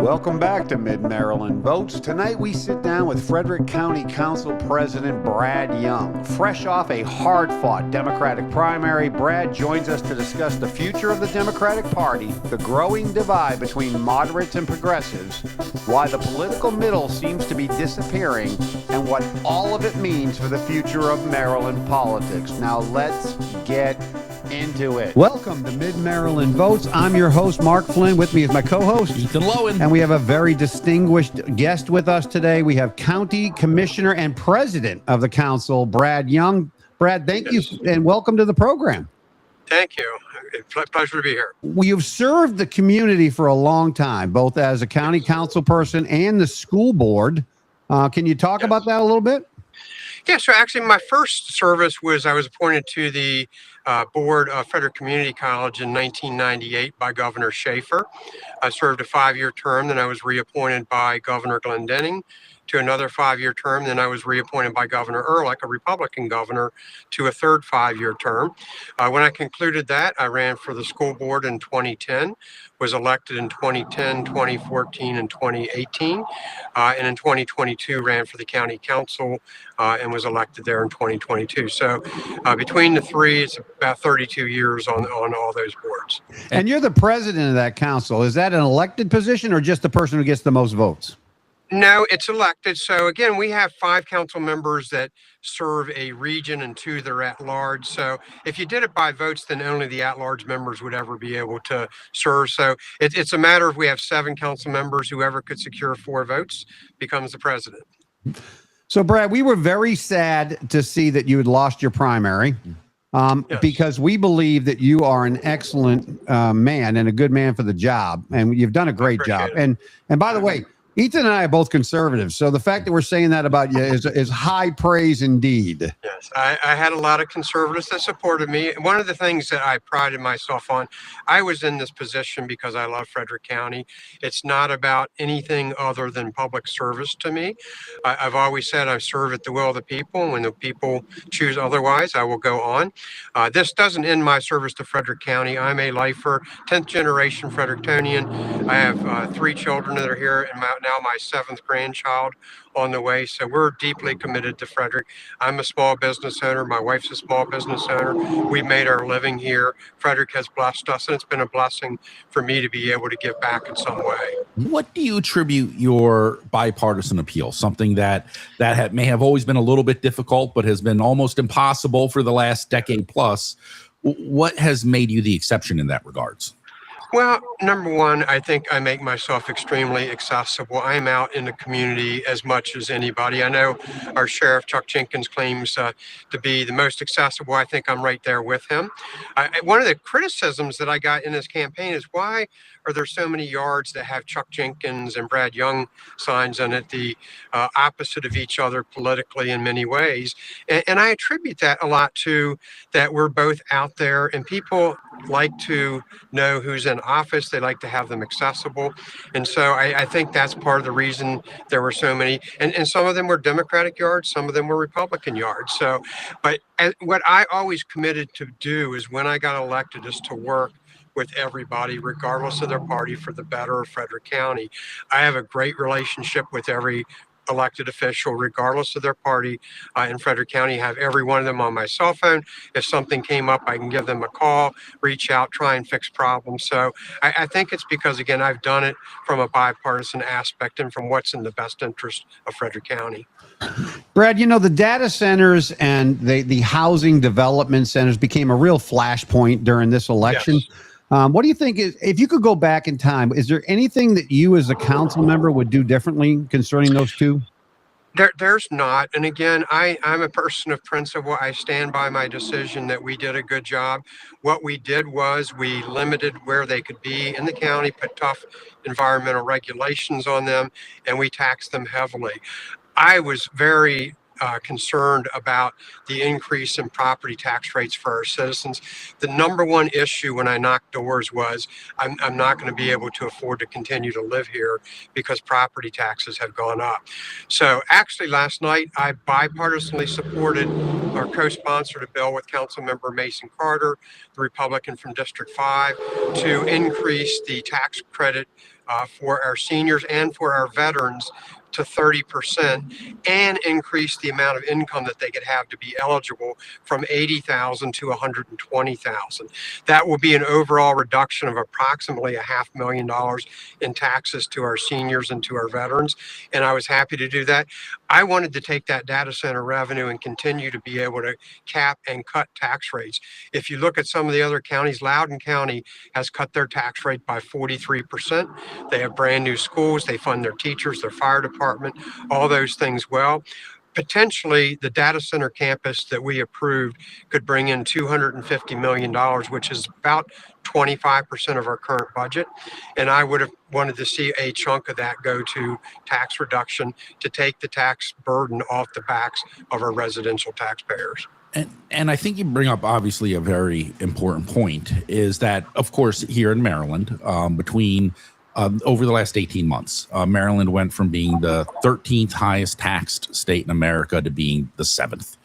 Welcome back to Mid-Maryland Votes. Tonight we sit down with Frederick County Council President Brad Young. Fresh off a hard-fought Democratic primary, Brad joins us to discuss the future of the Democratic Party, the growing divide between moderates and progressives, why the political middle seems to be disappearing, and what all of it means for the future of Maryland politics. Now let's get into it. Welcome to Mid-Maryland Votes. I'm your host, Mark Flynn. With me is my co-host, Ethan Lowen. And we have a very distinguished guest with us today. We have County Commissioner and President of the Council, Brad Young. Brad, thank you and welcome to the program. Thank you. It's a pleasure to be here. You've served the community for a long time, both as a county council person and the school board. Can you talk about that a little bit? Yeah, so actually my first service was I was appointed to the board of Frederick Community College in 1998 by Governor Schaefer. I served a 5-year term, then I was reappointed by Governor Glendening to another 5-year term. Then I was reappointed by Governor Ehrlich, a Republican governor, to a third 5-year term. When I concluded that, I ran for the school board in 2010, was elected in 2010, 2014, and 2018. And in 2022, ran for the county council and was elected there in 2022. So between the three, it's about 32 years on all those boards. And you're the president of that council. Is that an elected position or just the person who gets the most votes? No, it's elected. So again, we have 5 council members that serve a region and 2 that are at large. So if you did it by votes, then only the at-large members would ever be able to serve. So it's a matter of we have 7 council members. Whoever could secure 4 votes becomes the president. So, Brad, we were very sad to see that you had lost your primary. Yes. Because we believe that you are an excellent man and a good man for the job, and you've done a great job. And by the way, Ethan and I are both conservatives, so the fact that we're saying that about you is high praise indeed. Yes, I had a lot of conservatives that supported me. One of the things that I prided myself on, I was in this position because I love Frederick County. It's not about anything other than public service to me. I've always said I serve at the will of the people. When the people choose otherwise, I will go on. This doesn't end my service to Frederick County. I'm a lifer, 10th generation Frederictonian. I have 3 children that are here, and now my 7th grandchild on the way. So we're deeply committed to Frederick. I'm a small business owner. My wife's a small business owner. We made our living here. Frederick has blessed us, and it's been a blessing for me to be able to give back in some way. What do you attribute your bipartisan appeal, something that may have always been a little bit difficult, but has been almost impossible for the last decade plus? What has made you the exception in that regards? Well, number one, I think I make myself extremely accessible. I'm out in the community as much as anybody. I know our sheriff, Chuck Jenkins, claims to be the most accessible. I think I'm right there with him. One of the criticisms that I got in this campaign is why are there so many yards that have Chuck Jenkins and Brad Young signs on it, the opposite of each other politically in many ways. And I attribute that a lot to that we're both out there and people like to know who's in office. They like to have them accessible. And so I think that's part of the reason there were so many. And some of them were Democratic yards, some of them were Republican yards. So, but what I always committed to do is when I got elected is to work with everybody, regardless of their party, for the better of Frederick County. I have a great relationship with every elected official, regardless of their party in Frederick County. I have every one of them on my cell phone. If something came up, I can give them a call, reach out, try and fix problems. So I think it's because, again, I've done it from a bipartisan aspect and from what's in the best interest of Frederick County. Brad, you know, the data centers and the housing development centers became a real flashpoint during this election. Yes. What do you think if you could go back in time, is there anything that you as a council member would do differently concerning those two? There's not. And again, I'm a person of principle. I stand by my decision that we did a good job. What we did was we limited where they could be in the county, put tough environmental regulations on them, and we taxed them heavily. I was very concerned about the increase in property tax rates for our citizens. The number one issue when I knocked doors was I'm not going to be able to afford to continue to live here because property taxes have gone up. So actually last night I bipartisanly supported or co-sponsored a bill with Councilmember Mason Carter, the Republican from District 5, to increase the tax credit for our seniors and for our veterans to 30% and increase the amount of income that they could have to be eligible from 80,000 to 120,000. That will be an overall reduction of approximately $500,000 in taxes to our seniors and to our veterans. And I was happy to do that. I wanted to take that data center revenue and continue to be able to cap and cut tax rates. If you look at some of the other counties, Loudoun County has cut their tax rate by 43%. They have brand new schools. They fund their teachers, their fire department, all those things well. Potentially, the data center campus that we approved could bring in $250 million, which is about 25% of our current budget. And I would have wanted to see a chunk of that go to tax reduction to take the tax burden off the backs of our residential taxpayers. And I think you bring up obviously a very important point is that, of course, here in Maryland, between over the last 18 months, Maryland went from being the 13th highest taxed state in America to being the 7th.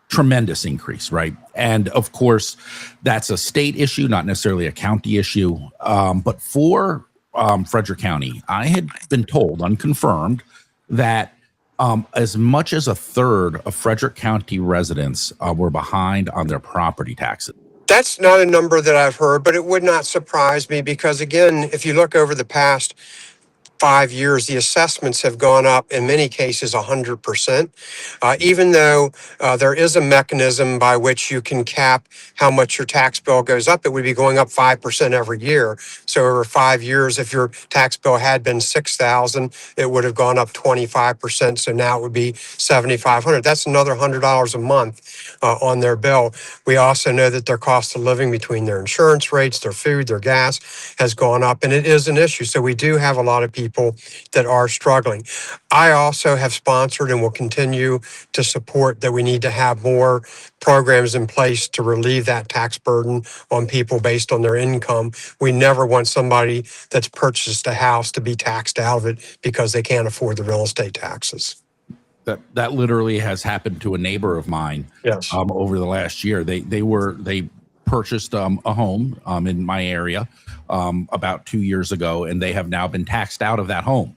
Tremendous increase, right? And of course, that's a state issue, not necessarily a county issue. But for Frederick County, I had been told, unconfirmed, that as much as a third of Frederick County residents were behind on their property taxes. That's not a number that I've heard, but it would not surprise me because, again, if you look over the past 5 years, the assessments have gone up in many cases 100%. Even though there is a mechanism by which you can cap how much your tax bill goes up, it would be going up 5% every year. So over 5 years, if your tax bill had been $6,000, it would have gone up 25%. So now it would be $7,500. That's another $100 a month on their bill. We also know that their cost of living between their insurance rates, their food, their gas has gone up, and it is an issue. So we do have a lot of people that are struggling. I also have sponsored and will continue to support that we need to have more programs in place to relieve that tax burden on people based on their income. We never want somebody that's purchased a house to be taxed out of it because they can't afford the real estate taxes. That literally has happened to a neighbor of mine. Yes. Over the last year. They purchased a home in my area about 2 years ago, and they have now been taxed out of that home.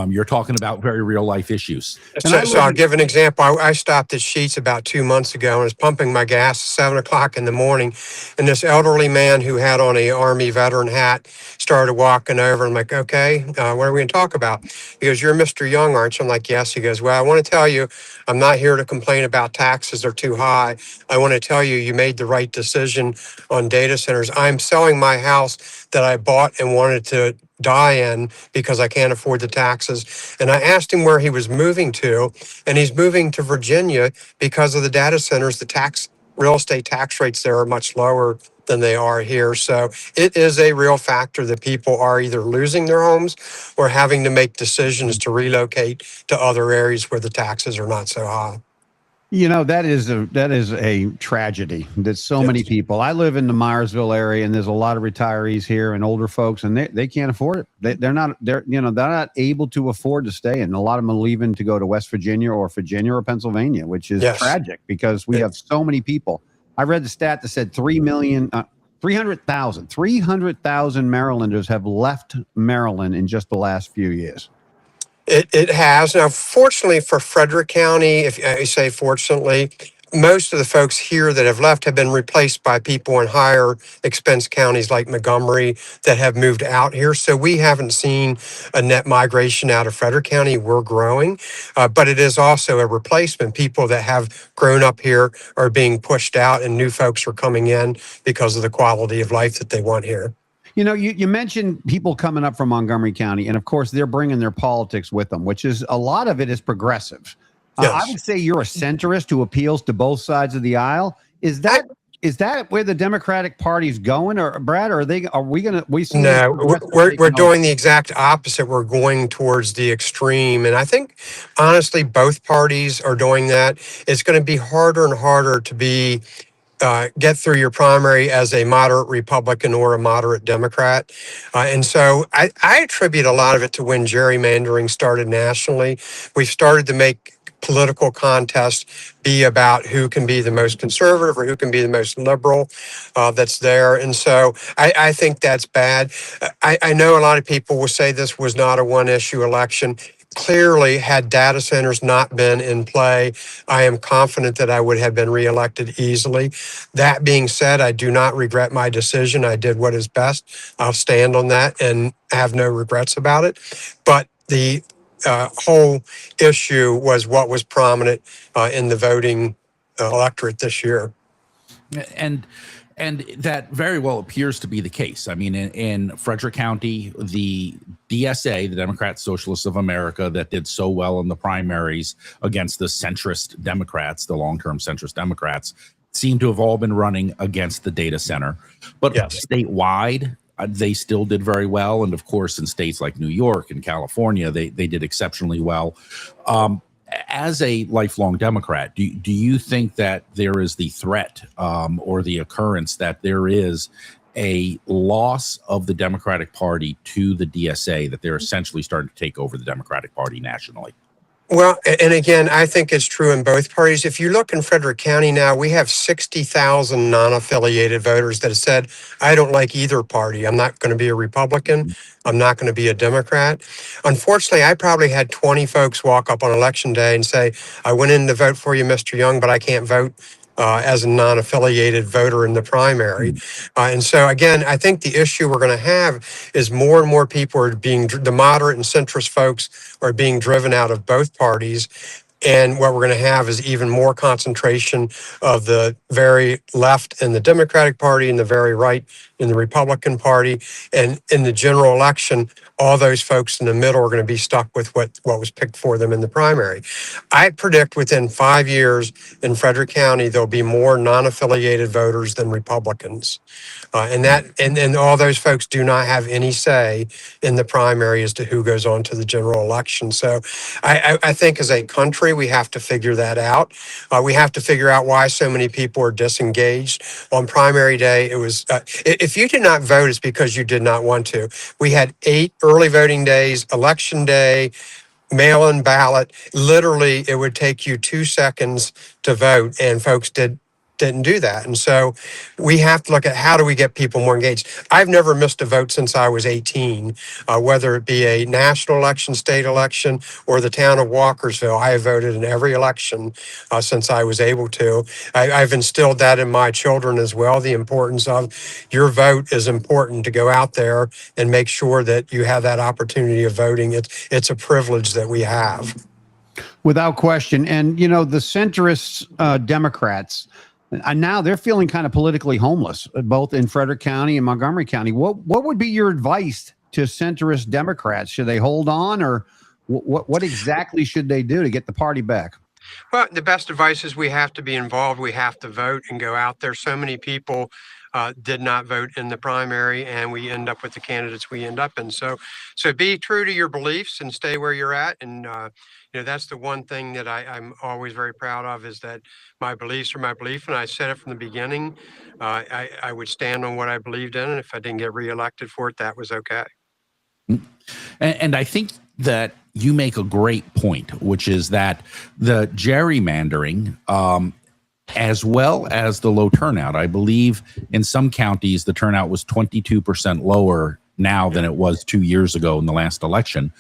You're talking about very real life issues. So I'll give an example. I stopped at Sheetz about 2 months ago and was pumping my gas at 7 o'clock in the morning. And this elderly man who had on a Army veteran hat started walking over. I'm like, okay, what are we going to talk about? He goes, "You're Mr. Young, aren't you?" I'm like, "Yes." He goes, "Well, I want to tell you, I'm not here to complain about taxes. They're too high. I want to tell you, you made the right decision on data centers. I'm selling my house that I bought and wanted to die in because I can't afford the taxes." And I asked him where he was moving to, and he's moving to Virginia because of the data centers. The real estate tax rates there are much lower than they are here. So it is a real factor that people are either losing their homes or having to make decisions to relocate to other areas where the taxes are not so high. You know, that is a tragedy that so many people. I live in the Myersville area, and there's a lot of retirees here and older folks, and they can't afford it. They're not able to afford to stay, and a lot of them are leaving to go to West Virginia or Pennsylvania, which is tragic because we have so many people. I read the stat that said 300,000 Marylanders have left Maryland in just the last few years. It has. Now, fortunately for Frederick County, if I say fortunately, most of the folks here that have left have been replaced by people in higher expense counties like Montgomery that have moved out here. So we haven't seen a net migration out of Frederick County. We're growing, but it is also a replacement. People that have grown up here are being pushed out and new folks are coming in because of the quality of life that they want here. You know, you mentioned people coming up from Montgomery County, and of course, they're bringing their politics with them, which is a lot of it is progressive. Yes. I would say you're a centrist who appeals to both sides of the aisle. Is that where the Democratic Party's going, or Brad? Or are we going to? No, we're doing the exact opposite. We're going towards the extreme, and I think honestly, both parties are doing that. It's going to be harder and harder to get through your primary as a moderate Republican or a moderate Democrat. And so I attribute a lot of it to when gerrymandering started nationally. We've started to make political contest be about who can be the most conservative or who can be the most liberal that's there. And so I think that's bad. I know a lot of people will say this was not a one-issue election. Clearly, had data centers not been in play, I am confident that I would have been reelected easily. That being said, I do not regret my decision. I did what is best. I'll stand on that and have no regrets about it. But the whole issue was what was prominent in the voting electorate this year. And that very well appears to be the case. I mean, in Frederick County, the DSA, the Democrat Socialists of America, that did so well in the primaries against the centrist Democrats, the long-term centrist Democrats, seem to have all been running against the data center. But yes, statewide, they still did very well. And of course, in states like New York and California, they did exceptionally well. As a lifelong Democrat, do you think that there is the threat or the occurrence that there is a loss of the Democratic Party to the DSA, that they're essentially starting to take over the Democratic Party nationally? Well, and again, I think it's true in both parties. If you look in Frederick County now, we have 60,000 non-affiliated voters that have said, I don't like either party. I'm not going to be a Republican. I'm not going to be a Democrat. Unfortunately, I probably had 20 folks walk up on election day and say, I went in to vote for you, Mr. Young, but I can't vote as a non-affiliated voter in the primary. And so, again, I think the issue we're going to have is more and more people are the moderate and centrist folks are being driven out of both parties. And what we're going to have is even more concentration of the very left in the Democratic Party and the very right in the Republican Party. And in the general election, all those folks in the middle are going to be stuck with what was picked for them in the primary. I predict within 5 years in Frederick County, there'll be more non-affiliated voters than Republicans. And all those folks do not have any say in the primary as to who goes on to the general election. So I think as a country, we have to figure that out. We have to figure out why so many people are disengaged. On primary day, it was, if you did not vote, it's because you did not want to. We had 8 early voting days, election day, mail-in ballot. Literally, it would take you 2 seconds to vote, and folks didn't do that. And so we have to look at how do we get people more engaged. I've never missed a vote since I was 18, whether it be a national election, state election, or the town of Walkersville. I have voted in every election since I was able to. I've instilled that in my children as well, the importance of your vote is important to go out there and make sure that you have that opportunity of voting. It's a privilege that we have. Without question. And, you know, the centrist Democrats, and now they're feeling kind of politically homeless, both in Frederick County and Montgomery County. What would be your advice to centrist Democrats? Should they hold on, or what exactly should they do to get the party back? Well, the best advice is we have to be involved. We have to vote and go out there. So many people did not vote in the primary, and we end up with the candidates we end up in. So be true to your beliefs and stay where you're at. And you know, that's the one thing that I'm always very proud of, is that my beliefs are my belief. And I said it from the beginning. I would stand on what I believed in, and if I didn't get reelected for it, that was okay. And I think that you make a great point, which is that the gerrymandering, as well as the low turnout, I believe in some counties, the turnout was 22% lower now than it was 2 years ago in the last election.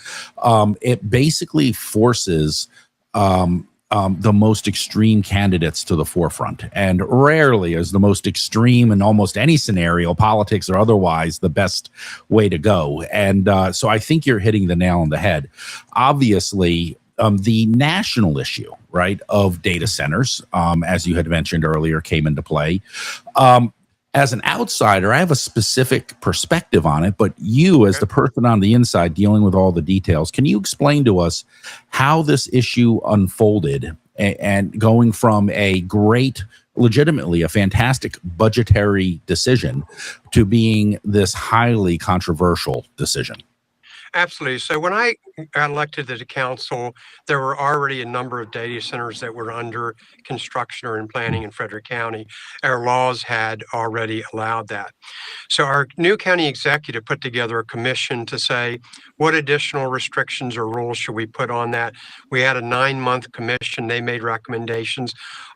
It basically forces the most extreme candidates to the forefront. And rarely is the most extreme in almost any scenario, politics or otherwise, the best way to go. And so I think you're hitting the nail on the head. Obviously, the national issue, right, of data centers, as you had mentioned earlier, came into play. As an outsider, I have a specific perspective on it, but you, as the person on the inside dealing with all the details, can you explain to us how this issue unfolded and going from a great, legitimately a fantastic budgetary decision to being this highly controversial decision? Absolutely. So when I got elected to the council, there were already a number of data centers that were under construction or in planning in Frederick County. Our laws had already allowed that. So our new county executive put together a commission to say, what additional restrictions or rules should we put on that? We had a 9-month commission. They made recommendations.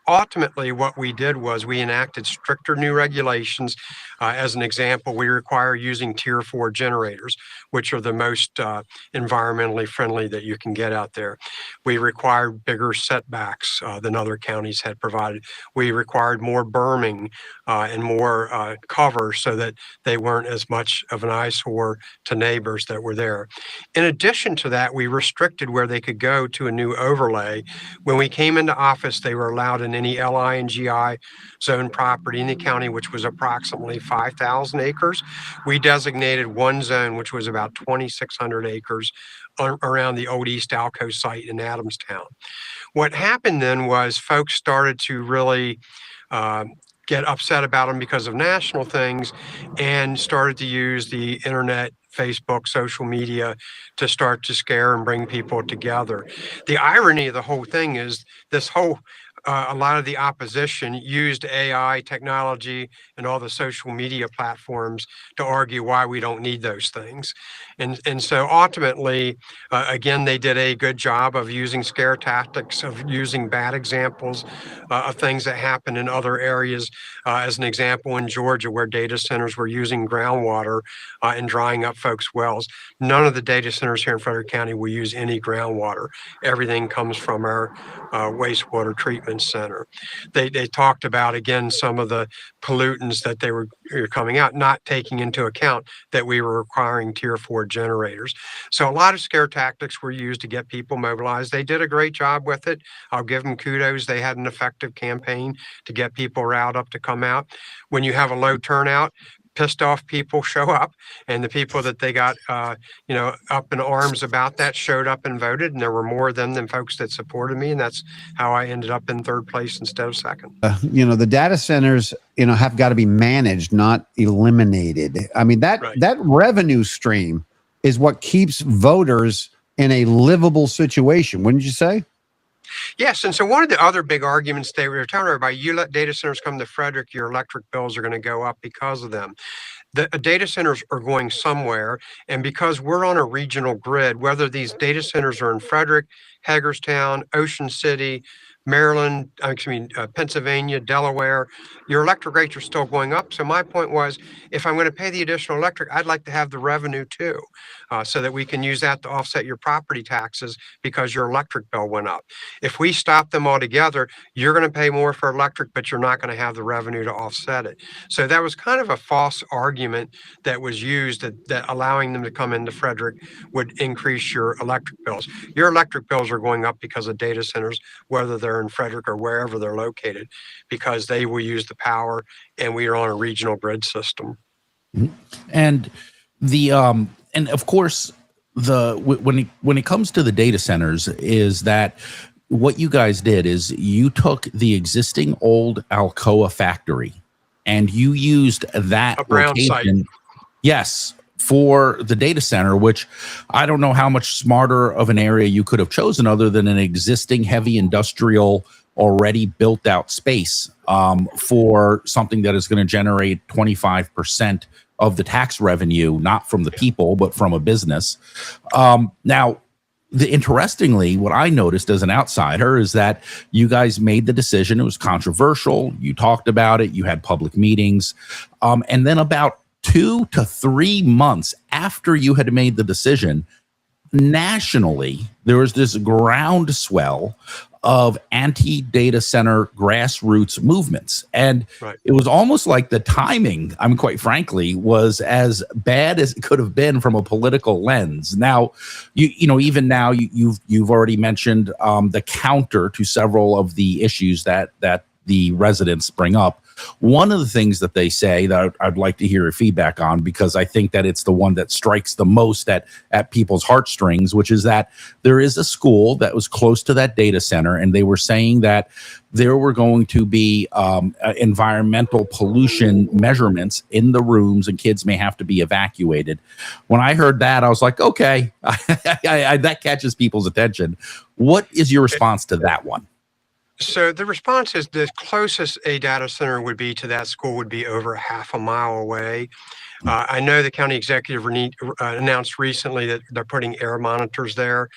Ultimately, what we did was we enacted stricter new regulations. As an example, we require using Tier 4 generators, which are the most environmentally friendly that you can get out there. We required bigger setbacks than other counties had provided. We required more berming and more cover so that they weren't as much of an eyesore to neighbors that were there. In addition to that, we restricted where they could go to a new overlay. When we came into office, they were allowed in any LI and GI zone property in the county, which was approximately 5,000 acres. We designated one zone, which was about 2,600 acres around the old East Alco site in Adamstown. What happened then was folks started to really get upset about them because of national things and started to use the internet, Facebook, social media to start to scare and bring people together. The irony of the whole thing is a lot of the opposition used AI technology and all the social media platforms to argue why we don't need those things. And so ultimately, again, they did a good job of using scare tactics, of using bad examples of things that happen in other areas. As an example, in Georgia, where data centers were using groundwater and drying up folks' wells. None of the data centers here in Frederick County will use any groundwater. Everything comes from our wastewater treatment center. They talked about, again, some of the pollutants that they were coming out, not taking into account that we were requiring Tier 4 generators. So a lot of scare tactics were used to get people mobilized. They did a great job with it. I'll give them kudos. They had an effective campaign to get people riled up to come out. When you have a low turnout, pissed off people show up, and the people that they got, up in arms about that showed up and voted, and there were more of them than folks that supported me, and that's how I ended up in third place instead of second. The data centers, have got to be managed, not eliminated. I mean, that revenue stream is what keeps voters in a livable situation, wouldn't you say? Yes, and so one of the other big arguments they were telling everybody, you let data centers come to Frederick, your electric bills are going to go up because of them. The data centers are going somewhere, and because we're on a regional grid, whether these data centers are in Frederick, Hagerstown, Ocean City, Maryland, Pennsylvania, Delaware, your electric rates are still going up. So my point was, if I'm going to pay the additional electric, I'd like to have the revenue too, so that we can use that to offset your property taxes because your electric bill went up. If we stop them all together, you're going to pay more for electric, but you're not going to have the revenue to offset it. So that was kind of a false argument that was used that allowing them to come into Frederick would increase your electric bills. Your electric bills are going up because of data centers, whether they're in Frederick or wherever they're located, because they will use the power, and we are on a regional grid system. And and of course, when it comes to the data centers, is that what you guys did is you took the existing old Alcoa factory and you used that location, site. Yes, for the data center, which I don't know how much smarter of an area you could have chosen other than an existing heavy industrial, already built out space for something that is going to generate 25% of the tax revenue, not from the people, but from a business. Now, interestingly, what I noticed as an outsider is that you guys made the decision. It was controversial. You talked about it. You had public meetings. And then about 2 to 3 months after you had made the decision, nationally, there was this groundswell of anti-data center grassroots movements. And it was almost like the timing, quite frankly, was as bad as it could have been from a political lens. Now, even now, you've already mentioned the counter to several of the issues that the residents bring up. One of the things that they say that I'd like to hear your feedback on, because I think that it's the one that strikes the most at people's heartstrings, which is that there is a school that was close to that data center, and they were saying that there were going to be environmental pollution measurements in the rooms, and kids may have to be evacuated. When I heard that, I was like, okay, that catches people's attention. What is your response to that one? So the response is the closest a data center would be to that school would be over half a mile away. I know the county executive announced recently that they're putting air monitors there.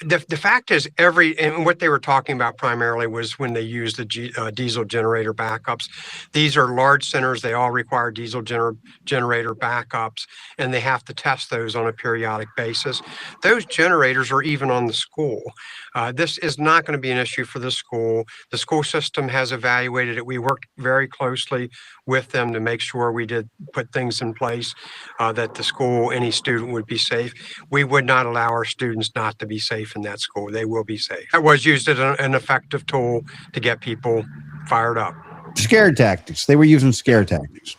The fact is, and what they were talking about primarily was when they use the diesel generator backups. These are large centers. They all require diesel generator backups, and they have to test those on a periodic basis. Those generators are even on the school. This is not going to be an issue for the school. The school system has evaluated it. We worked very closely with them to make sure we did put things in place that the school, any student would be safe. We would not allow our students not to be safe in that school. They will be safe. That was used as an effective tool to get people fired up. Scare tactics. They were using scare tactics.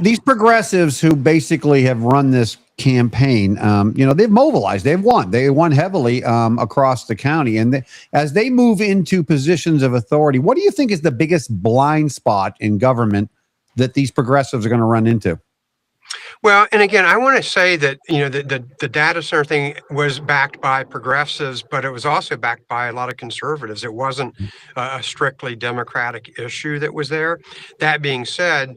These progressives who basically have run this campaign, they've mobilized. They've won. They won heavily across the county. And as they move into positions of authority, what do you think is the biggest blind spot in government that these progressives are going to run into? Well, and again, I want to say that, the data center thing was backed by progressives, but it was also backed by a lot of conservatives. It wasn't a strictly Democratic issue that was there. That being said,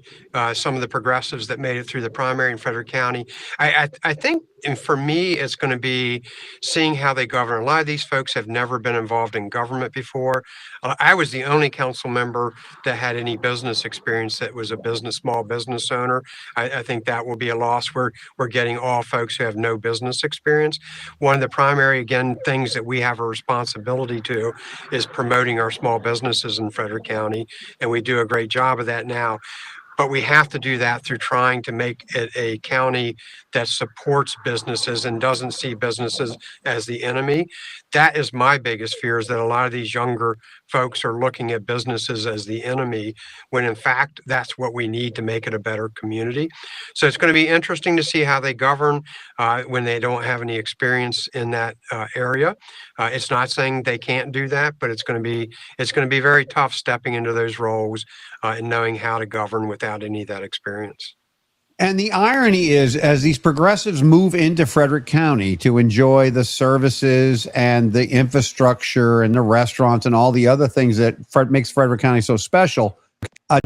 some of the progressives that made it through the primary in Frederick County, I think, and for me, it's going to be seeing how they govern. A lot of these folks have never been involved in government before. I was the only council member that had any business experience that was a small business owner. I think that will be a loss. We're getting all folks who have no business experience. One of the primary, again, things that we have a responsibility to is promoting our small businesses in Frederick County, and we do a great job of that now. But we have to do that through trying to make it a county that supports businesses and doesn't see businesses as the enemy. That is my biggest fear, is that a lot of these younger folks are looking at businesses as the enemy, when in fact, that's what we need to make it a better community. So it's going to be interesting to see how they govern when they don't have any experience in that area. It's not saying they can't do that, but it's going to be very tough stepping into those roles and knowing how to govern without any of that experience. And the irony is, as these progressives move into Frederick County to enjoy the services and the infrastructure and the restaurants and all the other things that makes Frederick County so special,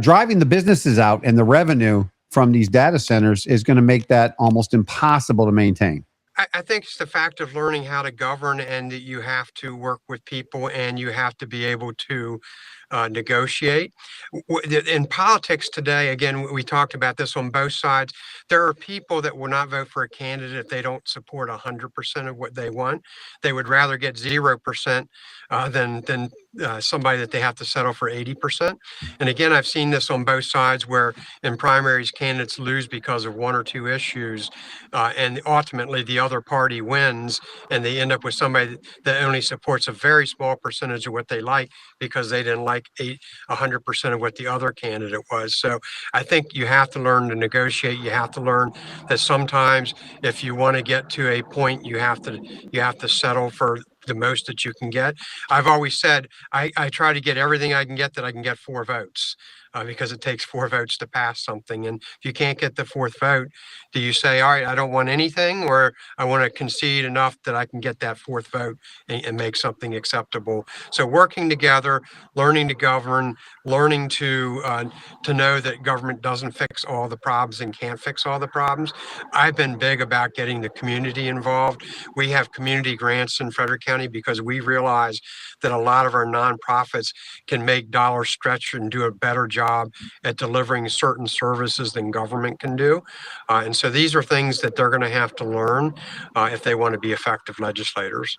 driving the businesses out and the revenue from these data centers is going to make that almost impossible to maintain. I think it's the fact of learning how to govern, and that you have to work with people and you have to be able to negotiate. In politics today, again, we talked about this on both sides. There are people that will not vote for a candidate if they don't support 100% of what they want. They would rather get 0% than somebody that they have to settle for 80%. And again, I've seen this on both sides, where in primaries, candidates lose because of one or two issues, and ultimately the other party wins, and they end up with somebody that only supports a very small percentage of what they like because they didn't like 100% of what the other candidate was. So I think you have to learn to negotiate. You have to learn that sometimes if you want to get to a point, you have to settle for the most that you can get. I've always said I try to get everything I can get that I can get 4 votes. Because it takes 4 votes to pass something. And if you can't get the 4th vote, do you say, all right, I don't want anything, or I want to concede enough that I can get that 4th vote and make something acceptable? So working together, learning to govern, learning to know that government doesn't fix all the problems and can't fix all the problems. I've been big about getting the community involved. We have community grants in Frederick County because we realize that a lot of our nonprofits can make dollars stretch and do a better job at delivering certain services than government can do. And so these are things that they're going to have to learn if they want to be effective legislators.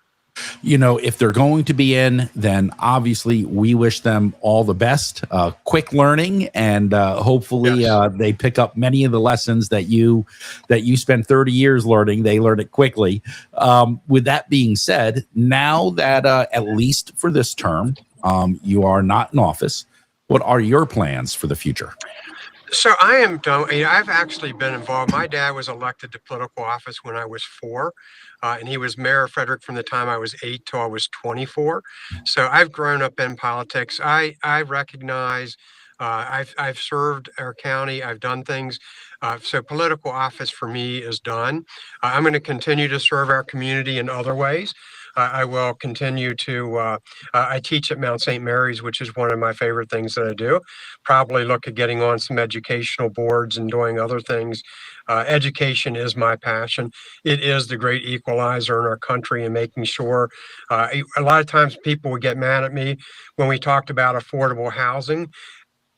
If they're going to be in, then obviously we wish them all the best, quick learning, and hopefully they pick up many of the lessons that you spent 30 years learning. They learn it quickly. With that being said, now that at least for this term, you are not in office, What are your plans for the future? So I am done. I've actually been involved. My dad was elected to political office when I was 4, and he was mayor of Frederick from the time I was 8 till I was 24. So I've grown up in politics. I recognize. I've served our county. I've done things. So political office for me is done. I'm going to continue to serve our community in other ways. I will continue to. I teach at Mount St. Mary's, which is one of my favorite things that I do. Probably look at getting on some educational boards and doing other things. Education is my passion. It is the great equalizer in our country, and making sure. A lot of times people would get mad at me when we talked about affordable housing.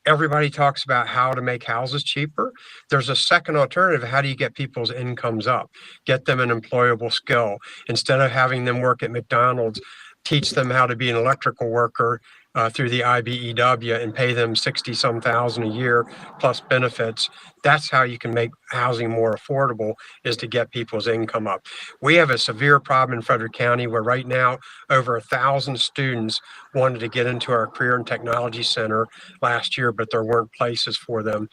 Everybody talks about how to make houses cheaper. There's a second alternative. How do you get people's incomes up? Get them an employable skill. Instead of having them work at McDonald's, teach them how to be an electrical worker through the IBEW and pay them 60 some thousand a year plus benefits. That's how you can make housing more affordable, is to get people's income up. We have a severe problem in Frederick County where right now over 1,000 students wanted to get into our Career and Technology Center last year, but there weren't places for them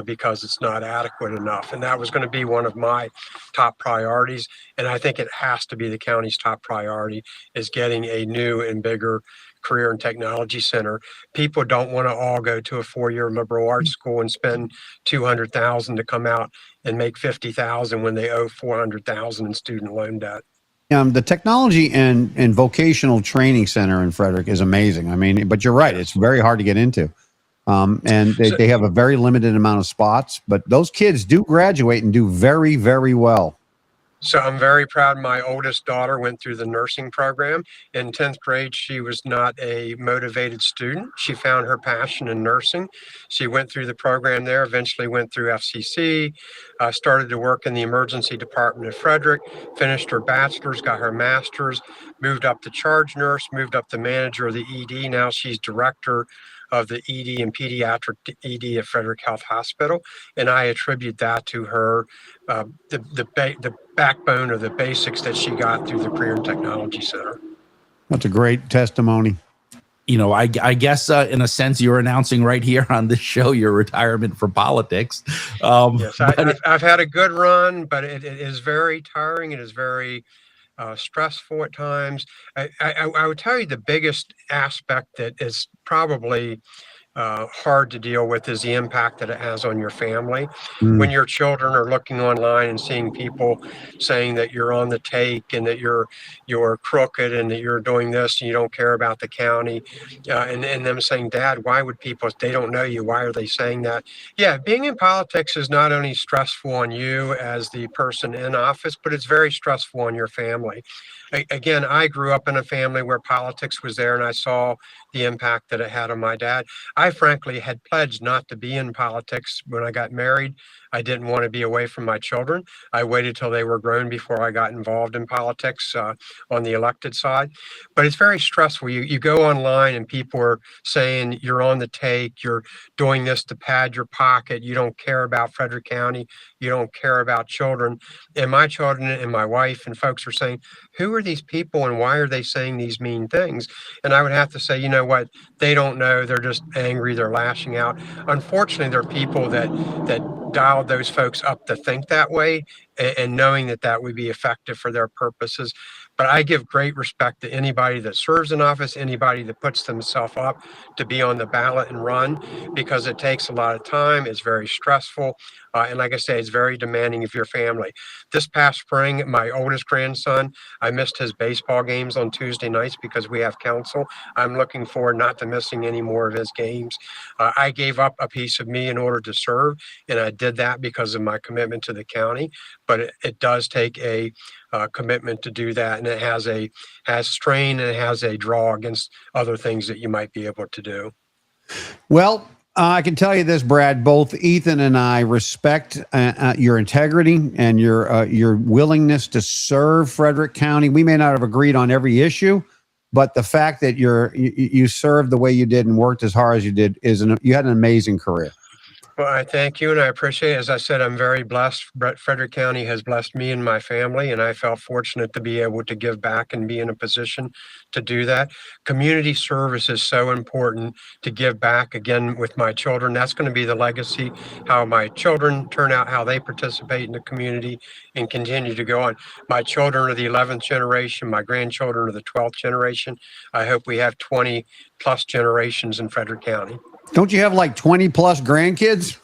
because it's not adequate enough. And that was going to be one of my top priorities. And I think it has to be the county's top priority, is getting a new and bigger Career and Technology Center. People don't want to all go to a 4-year liberal arts school and spend $200,000 to come out and make $50,000 when they owe $400,000 in student loan debt. The technology and vocational training center in Frederick is amazing. I mean, but you're right; it's very hard to get into, and they have a very limited amount of spots. But those kids do graduate and do very, very well. So I'm very proud. My oldest daughter went through the nursing program. In 10th grade, she was not a motivated student. She found her passion in nursing. She went through the program there, eventually went through FCC, started to work in the emergency department of Frederick, finished her bachelor's, got her master's, moved up to charge nurse, moved up to manager of the ED. Now she's director of the ED and pediatric ED at Frederick Health Hospital. And I attribute that to her, the backbone or the basics that she got through the Career and Technology Center. That's a great testimony. You know, I guess in a sense, you're announcing right here on this show your retirement from politics. Yes, I've had a good run, but it is very tiring. It is very stressful at times. I would tell you the biggest aspect that is probably hard to deal with is the impact that it has on your family. When your children are looking online and seeing people saying that you're on the take and that you're crooked and that you're doing this and you don't care about the county, and them saying, Dad, why would people, they don't know you, why are they saying that? Yeah, being in politics is not only stressful on you as the person in office, but it's very stressful on your family. Again, I grew up in a family where politics was there, and I saw the impact that it had on my dad. I frankly had pledged not to be in politics when I got married. I didn't want to be away from my children. I waited till they were grown before I got involved in politics on the elected side. But it's very stressful. You go online and people are saying you're on the take, you're doing this to pad your pocket, you don't care about Frederick County, you don't care about children. And my children and my wife and folks are saying, who are these people and why are they saying these mean things? And I would have to say, you know what? They don't know. They're just angry. They're lashing out. Unfortunately, there are people that dialed those folks up to think that way and knowing that that would be effective for their purposes. But I give great respect to anybody that serves in office, anybody that puts themselves up to be on the ballot and run, because it takes a lot of time. It's very stressful. And like I say, it's very demanding of your family. This past spring, my oldest grandson, I missed his baseball games on Tuesday nights because we have council. I'm looking forward not to missing any more of his games. I gave up a piece of me in order to serve, and I did that because of my commitment to the county. But it does take a commitment to do that, and it has strain and it has a draw against other things that you might be able to do. Well, I can tell you this, Brad, both Ethan and I respect your integrity and your willingness to serve Frederick County. We may not have agreed on every issue, but the fact that you served the way you did and worked as hard as you did you had an amazing career. Well, I thank you and I appreciate it. As I said, I'm very blessed. Frederick County has blessed me and my family, and I felt fortunate to be able to give back and be in a position to do that. Community service is so important to give back. Again, with my children, that's going to be the legacy, how my children turn out, how they participate in the community and continue to go on. My children are the 11th generation. My grandchildren are the 12th generation. I hope we have 20 plus generations in Frederick County. Don't you have like 20 plus grandkids?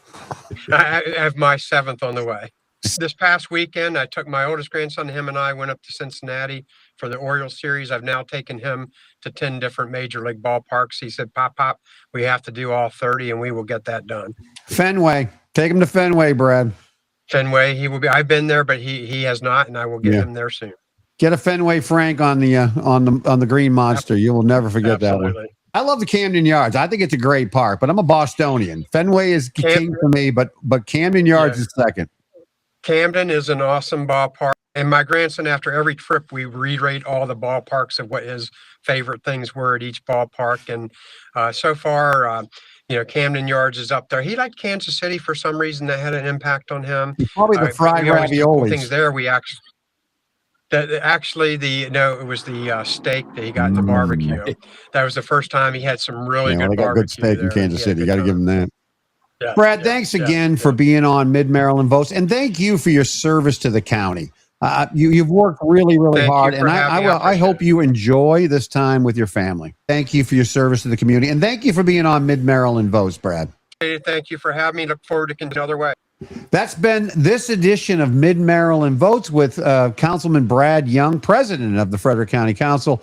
I have my 7th on the way. This past weekend, I took my oldest grandson, him and I went up to Cincinnati for the Orioles series. I've now taken him to 10 different major league ballparks. He said, Pop, we have to do all 30 and we will get that done. Fenway. Take him to Fenway, Brad. Fenway, he will be. I've been there, but he has not, and I will get him there soon. Get a Fenway Frank on the Green Monster. You will never forget that one. I love the Camden Yards. I think it's a great park, but I'm a Bostonian. Fenway is king for me, but Camden Yards is second. Camden is an awesome ballpark. And my grandson, after every trip, we re-rate all the ballparks of what his favorite things were at each ballpark. And so far, Camden Yards is up there. He liked Kansas City for some reason. That had an impact on him. Probably the fried raviolis. Things there. We actually. It was the steak that he got in the barbecue. That was the first time he had some really good barbecue. Good steak in Kansas City. You got to give him that. Yeah, Brad, thanks again for being on Mid-Maryland Votes, and thank you for your service to the county. You've worked really, really hard, and I hope you enjoy this time with your family. Thank you for your service to the community, and thank you for being on Mid-Maryland Votes, Brad. Thank you for having me. Look forward to continuing other way. That's been this edition of Mid-Maryland Votes with Councilman Brad Young, president of the Frederick County Council.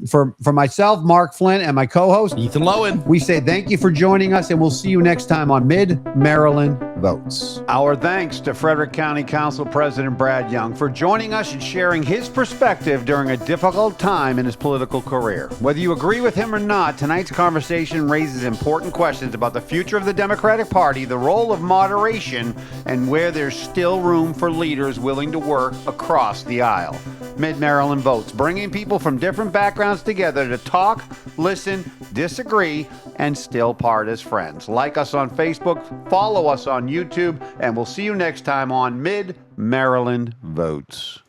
For myself, Mark Flynn, and my co-host, Ethan Lowen, we say thank you for joining us, and we'll see you next time on Mid-Maryland Votes. Our thanks to Frederick County Council President Brad Young for joining us and sharing his perspective during a difficult time in his political career. Whether you agree with him or not, tonight's conversation raises important questions about the future of the Democratic Party, the role of moderation, and where there's still room for leaders willing to work across the aisle. Mid-Maryland Votes, bringing people from different backgrounds together to talk, listen, disagree, and still part as friends. Like us on Facebook, follow us on YouTube, and we'll see you next time on Mid-Maryland Votes.